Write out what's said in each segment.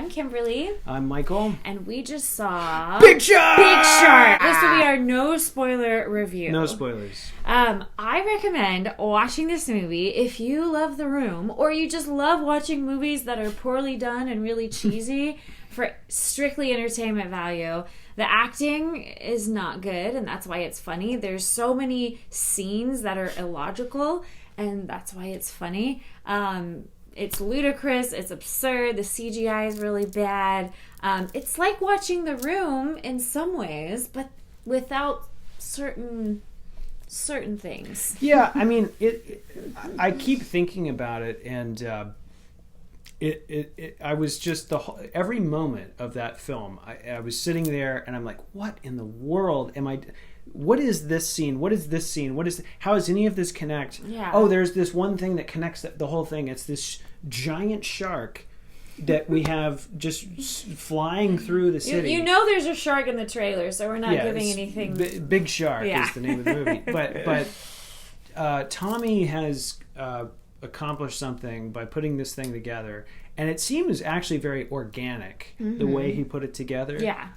I'm Kimberly. I'm Michael. And we just saw... Big Shark! Big Shark! This will be our no spoiler review. No spoilers. I recommend watching this movie if you love The Room, or you just love watching movies that are poorly done and really cheesy for strictly entertainment value. The acting is not good, and that's why it's funny. There's so many scenes that are illogical, and that's why it's funny. It's ludicrous, it's absurd, the CGI is really bad. It's like watching The Room in some ways, but without certain things. Yeah, I mean, I keep thinking about it, and I was just every moment of that film. I was sitting there, and I'm like, what in the world am I? What is this scene? What is this scene? How does any of this connect? Yeah. Oh, there's this one thing that connects the whole thing. It's this giant shark that we have just flying through the city. You know there's a shark in the trailer, so we're not giving anything. Big Shark is the name of the movie. But Tommy has accomplished something by putting this thing together. And it seems actually very organic, the way he put it together. Yeah.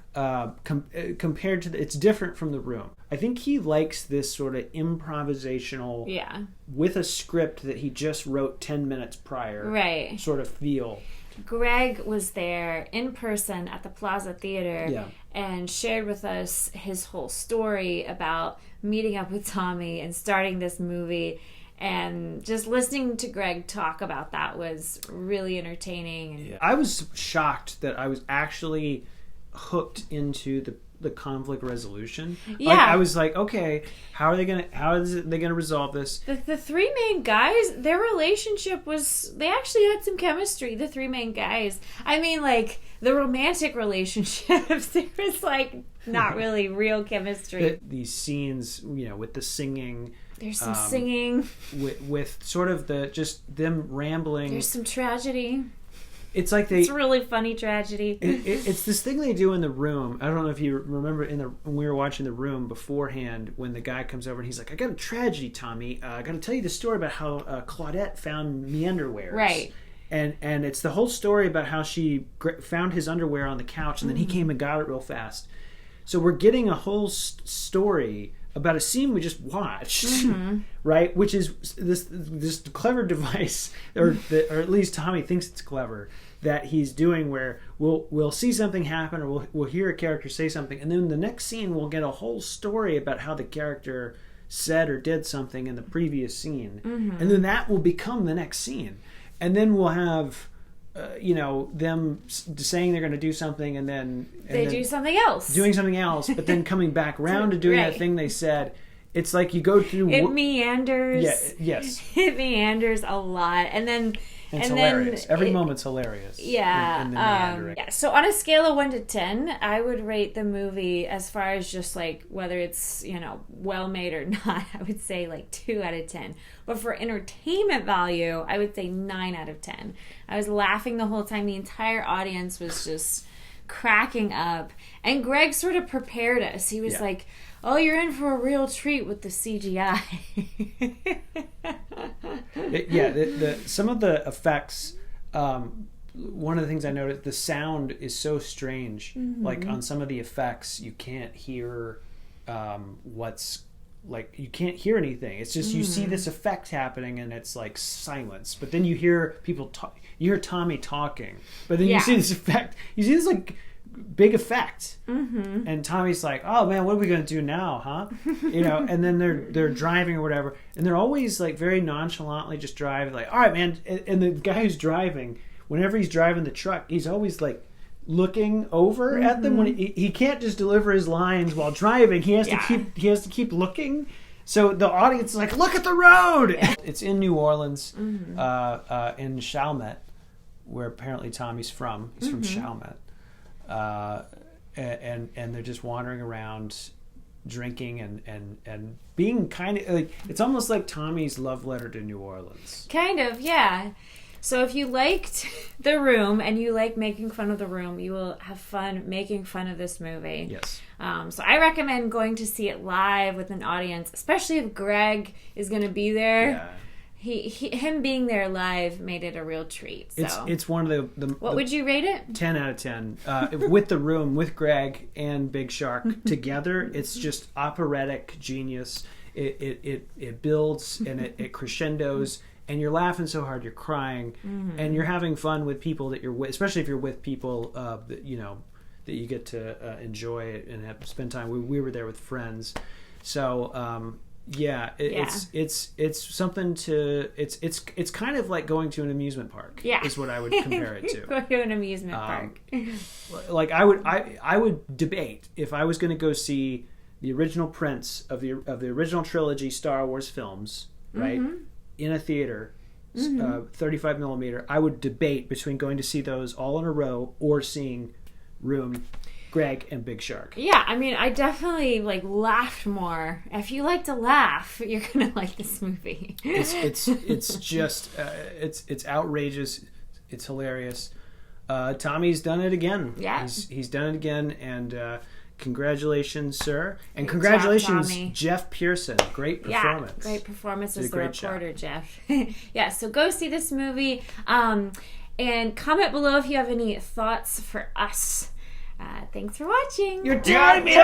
Compared to it's different from The Room. I think he likes this sort of improvisational, with a script that he just wrote 10 minutes prior, right, sort of feel. Greg was there in person at the Plaza Theater and shared with us his whole story about meeting up with Tommy and starting this movie. And just listening to Greg talk about that was really entertaining. I was shocked that I was actually hooked into the conflict resolution. Yeah, I was like, okay, how is they gonna resolve this? The three main guys, their relationship they actually had some chemistry. The three main guys. I mean, like the romantic relationships, there was like not really real chemistry. These scenes, with the singing. There's some singing. With sort of just them rambling. There's some tragedy. It's like it's really funny tragedy. It's this thing they do in The Room. I don't know if you remember when we were watching The Room beforehand, when the guy comes over and he's like, I got a tragedy, Tommy. I got to tell you the story about how Claudette found me underwear. Right. And it's the whole story about how she found his underwear on the couch and then he came and got it real fast. So we're getting a whole story about a scene we just watched, right? Which is this clever device, or at least Tommy thinks it's clever, that he's doing, where we'll see something happen, or we'll hear a character say something, and then the next scene we'll get a whole story about how the character said or did something in the previous scene, and then that will become the next scene, and then we'll have them saying they're going to do something, and then do something else. Doing something else, but then coming back around to doing that thing they said. It's like you go through... It meanders. Yeah, yes. It meanders a lot. And then... It's hilarious. Every moment's hilarious. Yeah. In the meandering. So on a scale of 1 to 10, I would rate the movie, as far as just like whether it's, well made or not, I would say like 2 out of 10. But for entertainment value, I would say 9 out of 10. I was laughing the whole time. The entire audience was just cracking up. And Greg sort of prepared us. He was like, oh, you're in for a real treat with the CGI. Some of the effects, one of the things I noticed, the sound is so strange. Like on some of the effects, you can't hear you can't hear anything. It's just you see this effect happening and it's like silence. But then you hear people talk. You hear Tommy talking. But then you see this effect. You see this like big effect. And Tommy's like, oh man, what are we going to do now, huh? And then they're driving or whatever. And they're always like very nonchalantly just driving, like, all right, man. And the guy who's driving, whenever he's driving the truck, he's always like looking over at them. When he can't just deliver his lines while driving. He has to keep looking. So the audience is like, look at the road. It's in New Orleans, in Chalmette, where apparently Tommy's from. He's from Chalmette. And they're just wandering around drinking and being kind of like, it's almost like Tommy's love letter to New Orleans. Kind of, yeah. So if you liked The Room and you like making fun of The Room, you will have fun making fun of this movie. Yes. So I recommend going to see it live with an audience, especially if Greg is going to be there. him being there live made it a real treat. So it's one of the what would you rate it? 10 out of 10. With The Room, with Greg and Big Shark together, it's just operatic genius. It builds and it crescendos, and you're laughing so hard you're crying, and you're having fun with people that you're with, especially if you're with people that you get to enjoy it and spend time. We were there with friends, so it's something to it's kind of like going to an amusement park. Yeah, is what I would compare it to. Going to an amusement park. Like I would debate if I was going to go see the original prints of the original trilogy Star Wars films, right, in a theater, 35 millimeter. I would debate between going to see those all in a row or seeing Room, Greg, and Big Shark. Yeah, I mean, I definitely laughed more. If you like to laugh, you're gonna like this movie. It's just it's outrageous. It's hilarious. Tommy's done it again. Yeah, he's done it again, and congratulations, sir, and great congratulations, job, Jeff Pearson. Great performance. Yeah, great performance as the reporter, job. Jeff. Yeah, so go see this movie, and comment below if you have any thoughts for us. Thanks for watching. You're telling me to